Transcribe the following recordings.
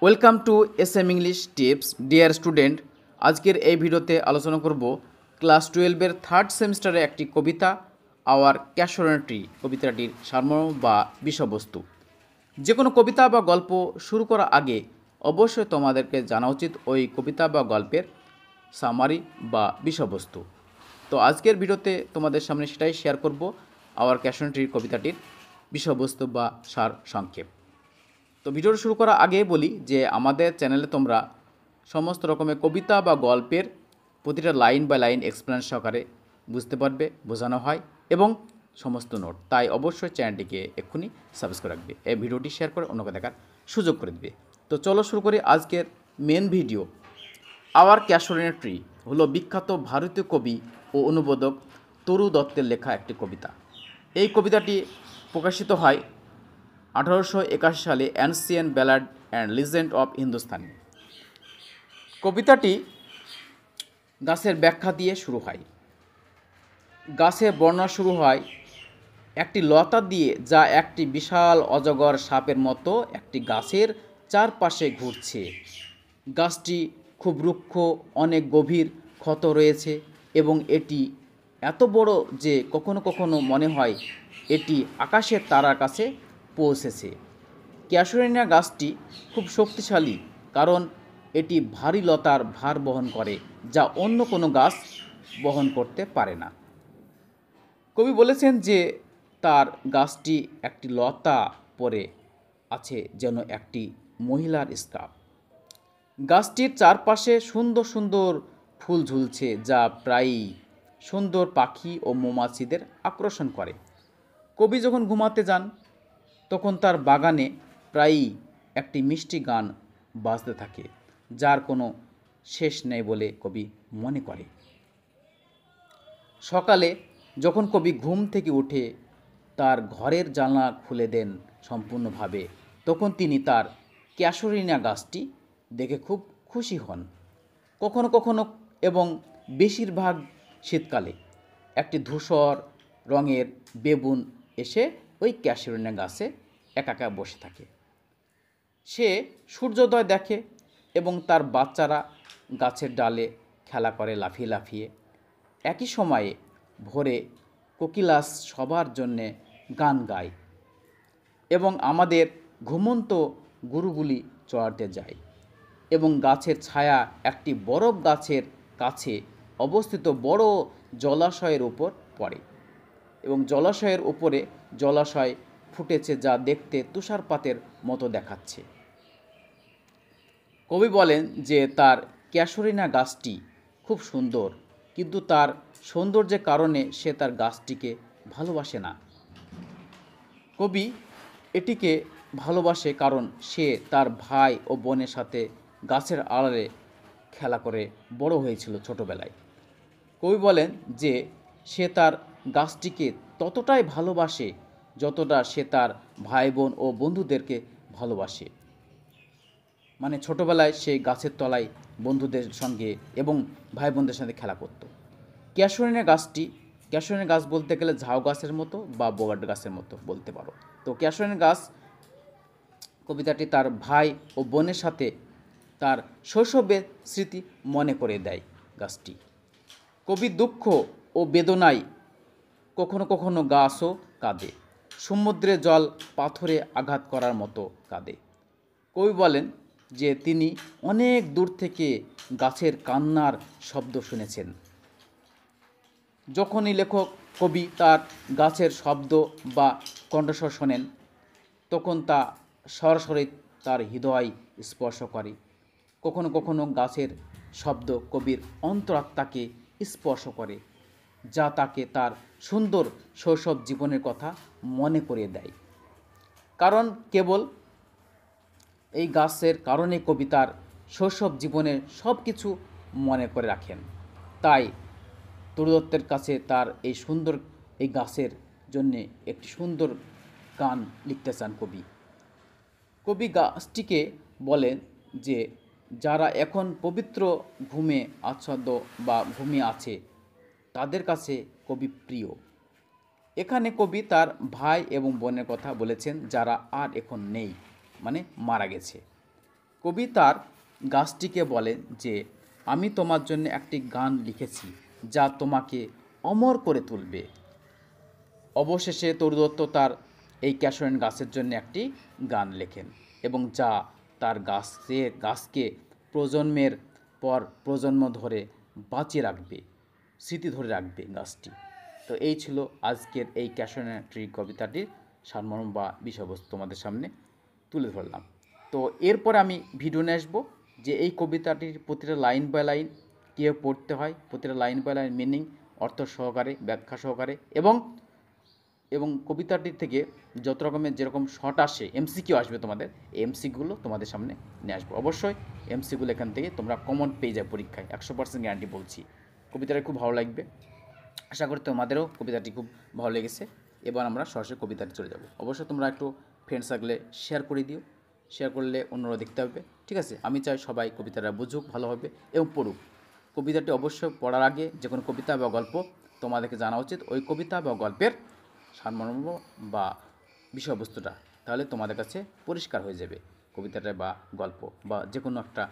Welcome to SM English tips dear student. আজকের এই ভিডিওতে আলোচনা করব ক্লাস 12-এর থার্ড সেমিস্টারে একটি কবিতা আওয়ার ক্যাশোরেন ট্রি কবিতাটির সারমর্ম বা বিষয়বস্তু। যে কোনো কবিতা বা গল্প শুরু করার আগে অবশ্যই তোমাদেরকে জানা উচিত ওই কবিতা বা গল্পের সামারি বা বিষয়বস্তু। তো আজকের ভিডিওতে তোমাদের সামনে সেটাই শেয়ার করব, আওয়ার ক্যাশোরেন ট্রি কবিতাটির বিষয়বস্তু বা সার সংক্ষেপ। তো ভিডিওটা শুরু করার আগে বলি যে আমাদের চ্যানেলে তোমরা সমস্ত রকমের কবিতা বা গল্পের প্রতিটা লাইন বাই লাইন এক্সপ্লেনেশন সহকারে বুঝতে পারবে, বোঝানো হয় এবং সমস্ত নোট। তাই অবশ্যই চ্যানেলটিকে এক্ষুনি সাবস্ক্রাইব রাখবে, এই ভিডিওটি শেয়ার করে অন্যকে দেখার সুযোগ করে দেবে। তো চলো শুরু করি আজকের মেন ভিডিও। আওয়ার ক্যাশোরেন ট্রি হলো বিখ্যাত ভারতীয় কবি ও অনুবাদক তরু দত্তের লেখা একটি কবিতা। এই কবিতাটি প্রকাশিত হয় 1881 সালে ancient ballad and legend of Hindustani. কবিতাটি গাছের ব্যাখ্যা দিয়ে শুরু হয়। গাছের বর্ণনা শুরু হয় একটি লতা দিয়ে, যা একটি বিশাল অজগর সাপের মতো একটি গাছের চারপাশে ঘুরছে। গাছটি খুব রুক্ষ, অনেক গভীর ক্ষত রয়েছে এবং এটি এত বড় যে কখনো কখনো মনে হয় এটি আকাশের তারার কাছে পৌঁছেছে। ক্যাশোরেনিয়া গাছটি খুব শক্তিশালী, কারণ এটি ভারী লতার ভার বহন করে, যা অন্য কোনো গাছ বহন করতে পারে না। কবি বলেছেন যে তার গাছটি একটি লতা পরে আছে যেন একটি মহিলার স্কার্ফ। গাছটির চারপাশে সুন্দর সুন্দর ফুল ঝুলছে, যা প্রায়ই সুন্দর পাখি ও মৌমাছিদের আকর্ষণ করে। কবি যখন ঘুমাতে যান তখন তার বাগানে প্রায়ই একটি মিষ্টি গান বাজতে থাকে, যার কোনো শেষ নেই বলে কবি মনে করে। সকালে যখন কবি ঘুম থেকে উঠে তার ঘরের জানলা খুলে দেন সম্পূর্ণভাবে, তখন তিনি তার ক্যাশোরিনা গাছটি দেখে খুব খুশি হন। কখনো কখনো এবং বেশিরভাগ শীতকালে একটি ধূসর রঙের বেবুন এসে ওই ক্যাশোরিনা গাছে একা একা বসে থাকে। সে সূর্যোদয় দেখে এবং তার বাচ্চারা গাছের ডালে খেলা করে লাফিয়ে লাফিয়ে। একই সময়ে ভোরে কোকিলাস সবার জন্যে গান গায় এবং আমাদের ঘুমন্ত গরুগুলি চড়াতে যায় এবং গাছের ছায়া একটি বরফ গাছের কাছে অবস্থিত বড় জলাশয়ের উপর পড়ে এবং জলাশয়ের উপরে জলাশয় ফুটেছে, যা দেখতে তুষারপাতের মতো দেখাচ্ছে। কবি বলেন যে তার ক্যাশোরিনা গাছটি খুব সুন্দর, কিন্তু তার সৌন্দর্যের কারণে সে তার গাছটিকে ভালোবাসে না। কবি এটিকে ভালোবাসে কারণ সে তার ভাই ও বোনের সাথে গাছের আড়ালে খেলা করে বড় হয়েছিল ছোটোবেলায়। কবি বলেন যে সে তার গাছটিকে ততটাই ভালোবাসে যতটা সে তার ভাই বোন ও বন্ধুদেরকে ভালোবাসে। মানে ছোটোবেলায় সে গাছের তলায় বন্ধুদের সঙ্গে এবং ভাই বোনদের সাথে খেলা করত। ক্যাশোরিনা গাছ বলতে গেলে ঝাউ গাছের মতো বা বগাট গাছের মতো বলতে পারো। তো ক্যাশোরিনা গাছ কবিতাটি তার ভাই ও বোনের সাথে তার শৈশবের স্মৃতি মনে করে দেয় গাছটি। কবি দুঃখ ও বেদনায় কখনো কখনো গাছও কাঁদে, সমুদ্রে জল পাথরে আঘাত করার মতো কাঁদে। কবি বলেন যে তিনি অনেক দূর থেকে গাছের কান্নার শব্দ শুনেছেন। যখনই কবি তার গাছের শব্দ বা কণ্ঠস্বর শোনেন, তখন তা সরাসরি তার হৃদয় স্পর্শ করে। কখনো কখনো গাছের শব্দ কবির অন্তরাত্মাকে স্পর্শ করে, যা তাকে তার সুন্দর শৈশব জীবনের কথা মনে করিয়ে দেয়। কারণ কেবল এই গাছের কারণে কবি তার শৈশব জীবনের সব কিছু মনে করে রাখেন। তাই তরু দত্তের কাছে তার এই গাছের জন্যে একটি সুন্দর গান লিখতে চান কবি গাছটিকে বলেন যে যারা এখন পবিত্র ঘুমে আচ্ছাদ্য বা ঘুমিয়ে আছে তাদের কাছে কবি প্রিয়। এখানে কবি তার ভাই এবং বোনের কথা বলেছেন যারা আর এখন নেই, মানে মারা গেছে। কবি তার গাছটিকে বলেন যে আমি তোমার জন্য একটি গান লিখেছি যা তোমাকে অমর করে তুলবে। অবশেষে তরু দত্ত তার এই ক্যাশোরিন গাছের জন্য একটি গান লেখেন এবং যা তার গাছকে প্রজন্মের পর প্রজন্ম ধরে বাঁচিয়ে রাখবে, স্মৃতি ধরে রাখবে গাছটি। তো এই ছিল আজকের এই ক্যাশোরিন ট্রি কবিতাটির সারমর্ম বা বিষয়বস্তু তোমাদের সামনে তুলে ধরলাম। তো এরপর আমি ভিডিও নিয়ে আসবো যে এই কবিতাটির প্রতিটা লাইন বাই লাইন কীভাবে পড়তে হয়, প্রতিটা লাইন বাই লাইন মিনিং অর্থ সহকারে, ব্যাখ্যা সহকারে, এবং কবিতাটির থেকে যত রকমের যেরকম শর্ট আসে, এমসিকিউ আসবে তোমাদের, এমসিকিউগুলো তোমাদের সামনে নিয়ে আসবো। অবশ্যই এমসিকিউগুলো এখান থেকে তোমরা কমন পেয়ে যাবে পরীক্ষায়, 100% গ্যারান্টি বলছি। কবিতাটা খুব ভালো লাগবে, আশা করি তোমাদেরও কবিতাটি খুব ভালো লেগেছে। এবার আমরা সরাসরি কবিতাটি চলে যাব। অবশ্যই তোমরা একটু ফ্রেন্ড সার্কেলে শেয়ার করে দিও, শেয়ার করলে অন্যরা দেখতে পাবে, ঠিক আছে? আমি চাই সবাই কবিতাটা বুঝুক ভালোভাবে এবং পড়ুক। কবিতাটি অবশ্যই পড়ার আগে যে কোনো কবিতা বা গল্প তোমাদেরকে জানা উচিত ওই কবিতা বা গল্পের সারমর্ম বা বিষয়বস্তুটা, তাহলে তোমাদের কাছে পরিষ্কার হয়ে যাবে কবিতাটা বা গল্প বা যে কোনো একটা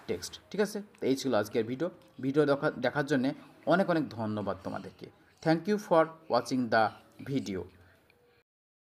টেক্সট, ঠিক আছে? তো এই ছিল আজকের ভিডিও দেখার জন্যে অনেক অনেক ধন্যবাদ তোমাদেরকে। Thank you for watching the video.